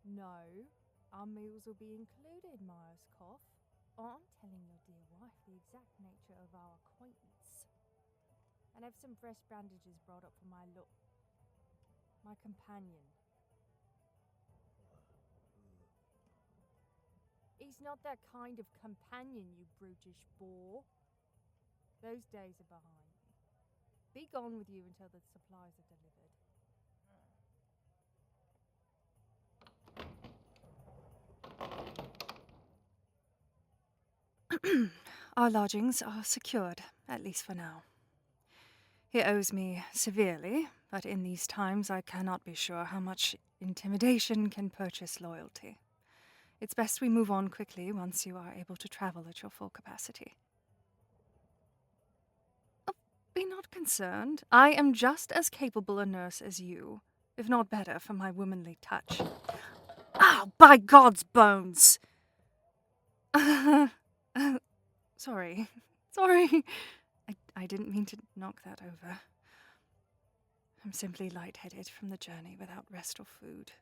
No, our meals will be included, Myers cough. Oh, I'm telling your dear wife the exact nature of our acquaintance. And have some fresh bandages brought up for my companion. He's not that kind of companion, you brutish boar. Those days are behind me. Be gone with you until the supplies are delivered. Our lodgings are secured, at least for now. He owes me severely, but in these times I cannot be sure how much intimidation can purchase loyalty. It's best we move on quickly once you are able to travel at your full capacity. Oh, be not concerned. I am just as capable a nurse as you, if not better for my womanly touch. Ow, by God's bones! Sorry. I didn't mean to knock that over. I'm simply lightheaded from the journey without rest or food.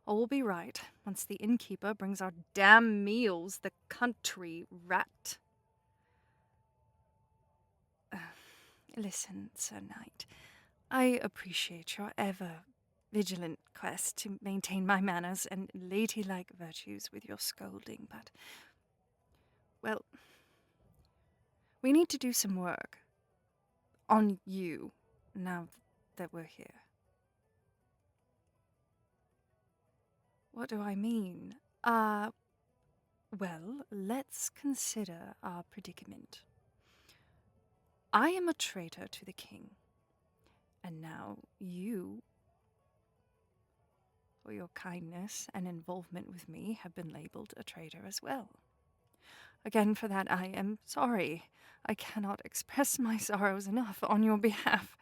All will be right once the innkeeper brings our damn meals, the country rat. Listen, Sir Knight, I appreciate your ever-vigilant quest to maintain my manners and ladylike virtues with your scolding, but, well, we need to do some work on you now that we're here. What do I mean? Well, let's consider our predicament. I am a traitor to the king, and now you, for your kindness and involvement with me, have been labeled a traitor as well. Again, for that I am sorry. I cannot express my sorrows enough on your behalf.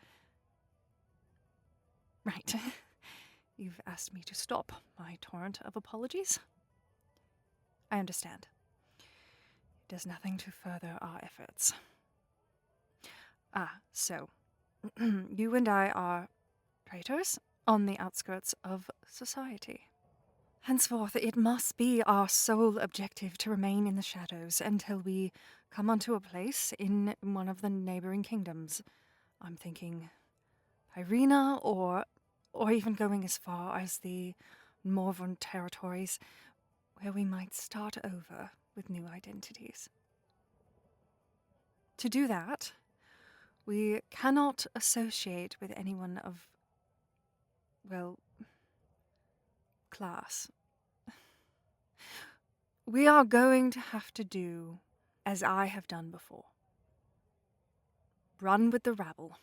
Right. You've asked me to stop my torrent of apologies. I understand. It does nothing to further our efforts. So, you and I are traitors on the outskirts of society. Henceforth, it must be our sole objective to remain in the shadows until we come onto a place in one of the neighboring kingdoms. I'm thinking Irina, or even going as far as the Morven territories, where we might start over with new identities. To do that, we cannot associate with anyone of, well, class. We are going to have to do as I have done before. Run with the rabble.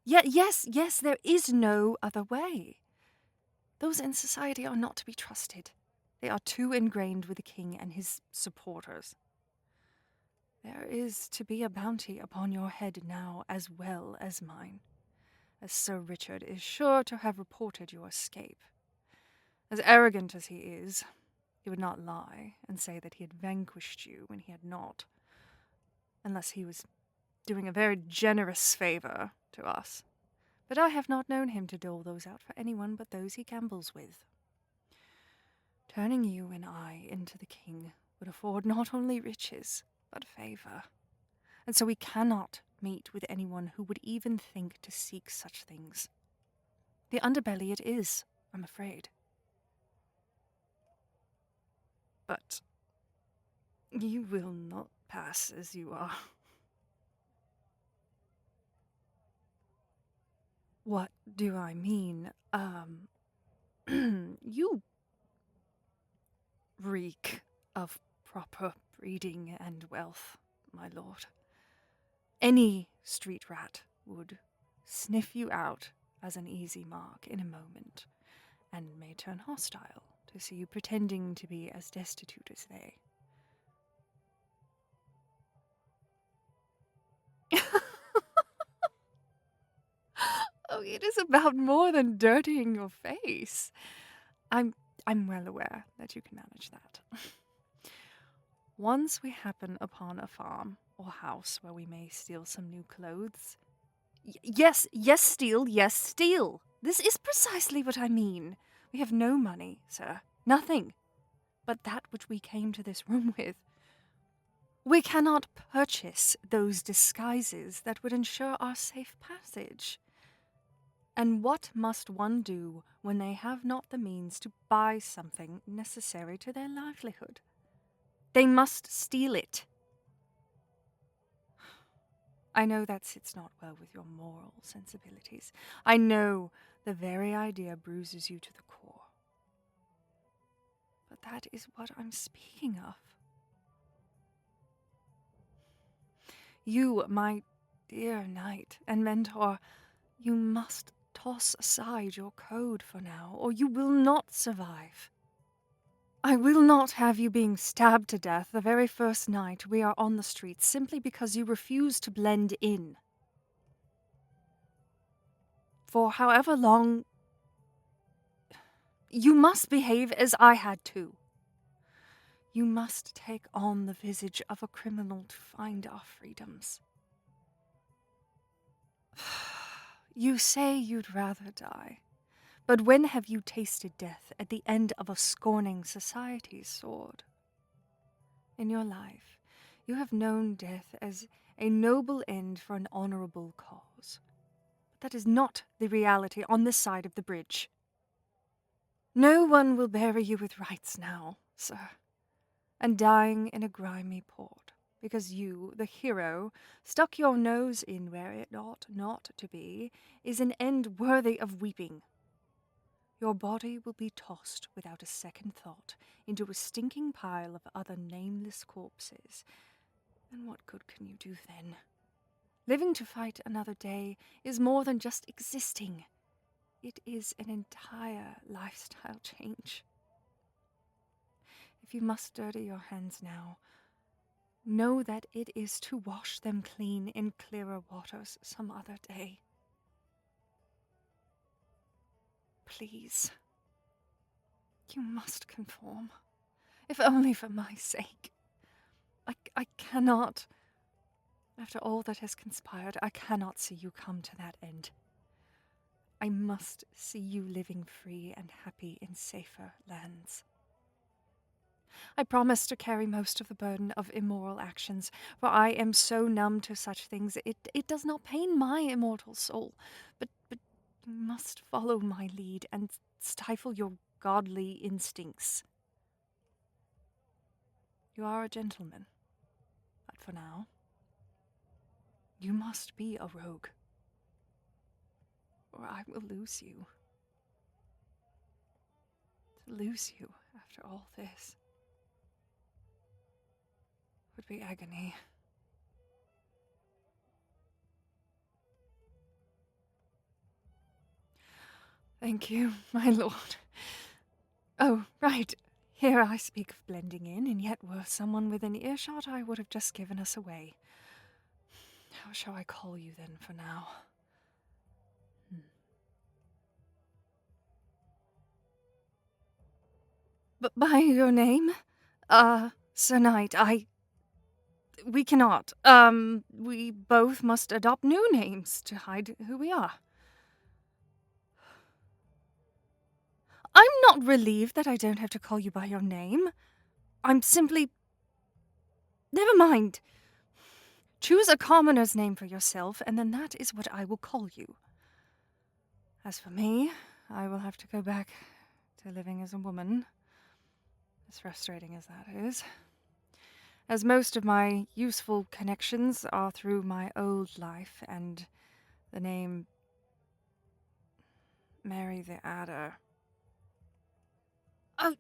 Yes, there is no other way. Those in society are not to be trusted. They are too ingrained with the king and his supporters. There is to be a bounty upon your head now as well as mine, as Sir Richard is sure to have reported your escape. As arrogant as he is, he would not lie and say that he had vanquished you when he had not, unless he was doing a very generous favor to us. But I have not known him to dole those out for anyone but those he gambles with. Turning you and I into the king would afford not only riches, but favor. And so we cannot meet with anyone who would even think to seek such things. The underbelly it is, I'm afraid. But you will not pass as you are. What do I mean? You reek of proper breeding and wealth, my lord. Any street rat would sniff you out as an easy mark in a moment, and may turn hostile to see you pretending to be as destitute as they. Oh, it is about more than dirtying your face. I'm well aware that you can manage that. Once we happen upon a farm or house where we may steal some new clothes. Yes, steal. This is precisely what I mean. We have no money, sir. Nothing but that which we came to this room with. We cannot purchase those disguises that would ensure our safe passage. And what must one do when they have not the means to buy something necessary to their livelihood? They must steal it. I know that sits not well with your moral sensibilities. I know the very idea bruises you to the core. But that is what I'm speaking of. You, my dear knight and mentor, you must toss aside your code for now, or you will not survive. I will not have you being stabbed to death the very first night we are on the streets simply because you refuse to blend in. For however long, you must behave as I had to. You must take on the visage of a criminal to find our freedoms. You say you'd rather die, but when have you tasted death at the end of a scorning society's sword? In your life, you have known death as a noble end for an honorable cause. But that is not the reality on this side of the bridge. No one will bury you with rights now, sir, and dying in a grimy port, because you, the hero, stuck your nose in where it ought not to be, is an end worthy of weeping. Your body will be tossed without a second thought into a stinking pile of other nameless corpses. And what good can you do then? Living to fight another day is more than just existing. It is an entire lifestyle change. If you must dirty your hands now, know that it is to wash them clean in clearer waters some other day. Please. You must conform, if only for my sake. I cannot, after all that has conspired, I cannot see you come to that end. I must see you living free and happy in safer lands. I promise to carry most of the burden of immoral actions, for I am so numb to such things it does not pain my immortal soul. But you must follow my lead and stifle your godly instincts. You are a gentleman, but for now, you must be a rogue, or I will lose you. To lose you after all this would be agony. Thank you, my lord. Oh, right. Here I speak of blending in, and yet were someone within earshot, I would have just given us away. How shall I call you then for now? But by your name? Sir Knight, we cannot. We both must adopt new names to hide who we are. I'm not relieved that I don't have to call you by your name. I'm simply... Never mind. Choose a commoner's name for yourself, and then that is what I will call you. As for me, I will have to go back to living as a woman, as frustrating as that is, as most of my useful connections are through my old life and the name Mary the Adder. Oh,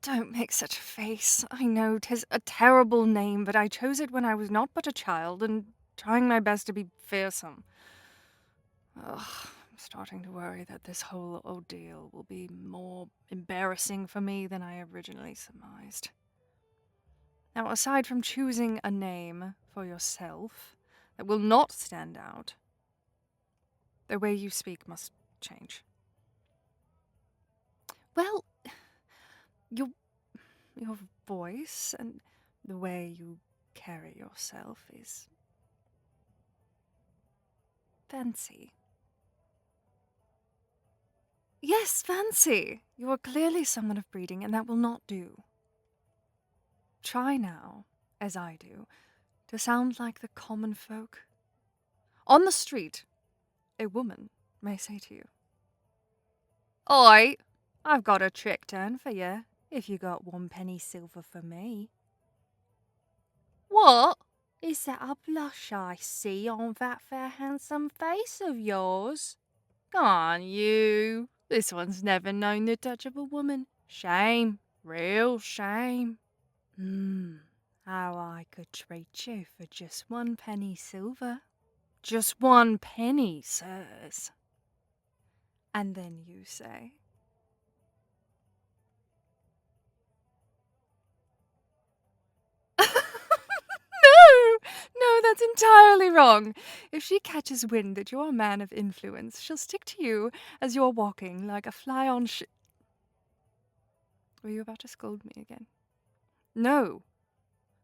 don't make such a face. I know 'tis a terrible name, but I chose it when I was not but a child, and trying my best to be fearsome. Ugh, I'm starting to worry that this whole ordeal will be more embarrassing for me than I originally surmised. Now, aside from choosing a name for yourself that will not stand out, the way you speak must change. Well, your voice and the way you carry yourself is fancy. Yes, fancy. You are clearly someone of breeding, and that will not do. Try now, as I do, to sound like the common folk. On the street, a woman may say to you, "Oi, I've got a trick turn for you, if you got 1 penny silver for me." "What? Is that a blush I see on that fair handsome face of yours? Go on, you. This one's never known the touch of a woman. Shame, real shame. How I could treat you for just 1 penny silver. Just 1 penny, sirs." And then you say, No, that's entirely wrong. If she catches wind that you're a man of influence, she'll stick to you as you're walking like a fly on Were you about to scold me again? No.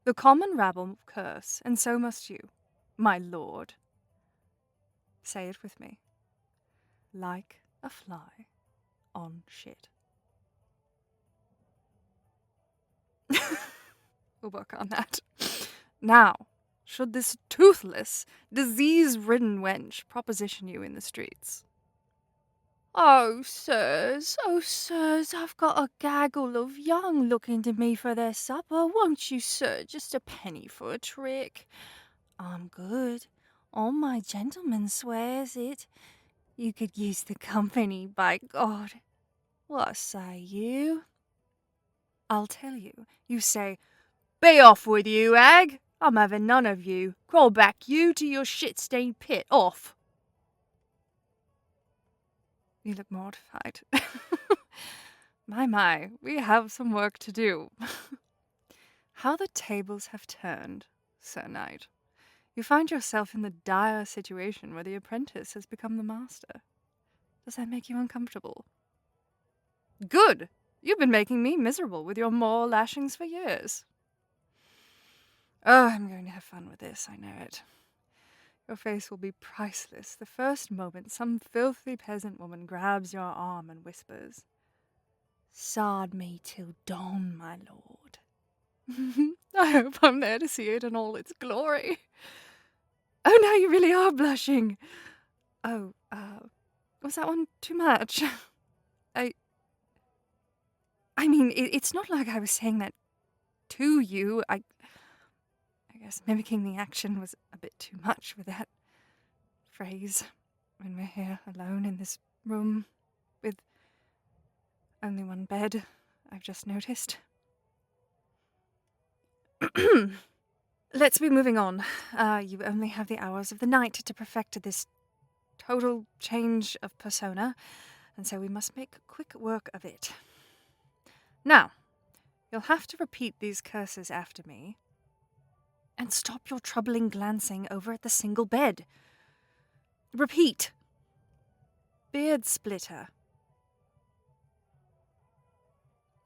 The common rabble curse, and so must you, my lord. Say it with me. Like a fly on shit. We'll work on that. Now, should this toothless, disease-ridden wench proposition you in the streets? Oh, sirs, I've got a gaggle of young looking to me for their supper. Won't you, sir? Just a penny for a trick. I'm good. All my gentleman swears it. You could use the company, by God. What say you? I'll tell you. You say, "Be off with you, hag! I'm having none of you. Crawl back you to your shit-stained pit. Off!" You look mortified. My, we have some work to do. How the tables have turned, Sir Knight. You find yourself in the dire situation where the apprentice has become the master. Does that make you uncomfortable? Good! You've been making me miserable with your moral lashings for years. Oh, I'm going to have fun with this, I know it. Your face will be priceless the first moment some filthy peasant woman grabs your arm and whispers, "Sard me till dawn, my lord." I hope I'm there to see it in all its glory. Oh, now you really are blushing. Oh, was that one too much? I mean, it's not like I was saying that to you. I guess mimicking the action was a bit too much with that phrase when we're here alone in this room with only one bed, I've just noticed. Let's be moving on. You only have the hours of the night to perfect this total change of persona, and so we must make quick work of it. Now, you'll have to repeat these curses after me, and stop your troubling glancing over at the single bed. Repeat. Beard splitter.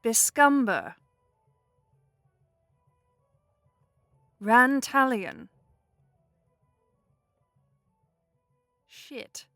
Biscumber. Rantalion. Shit.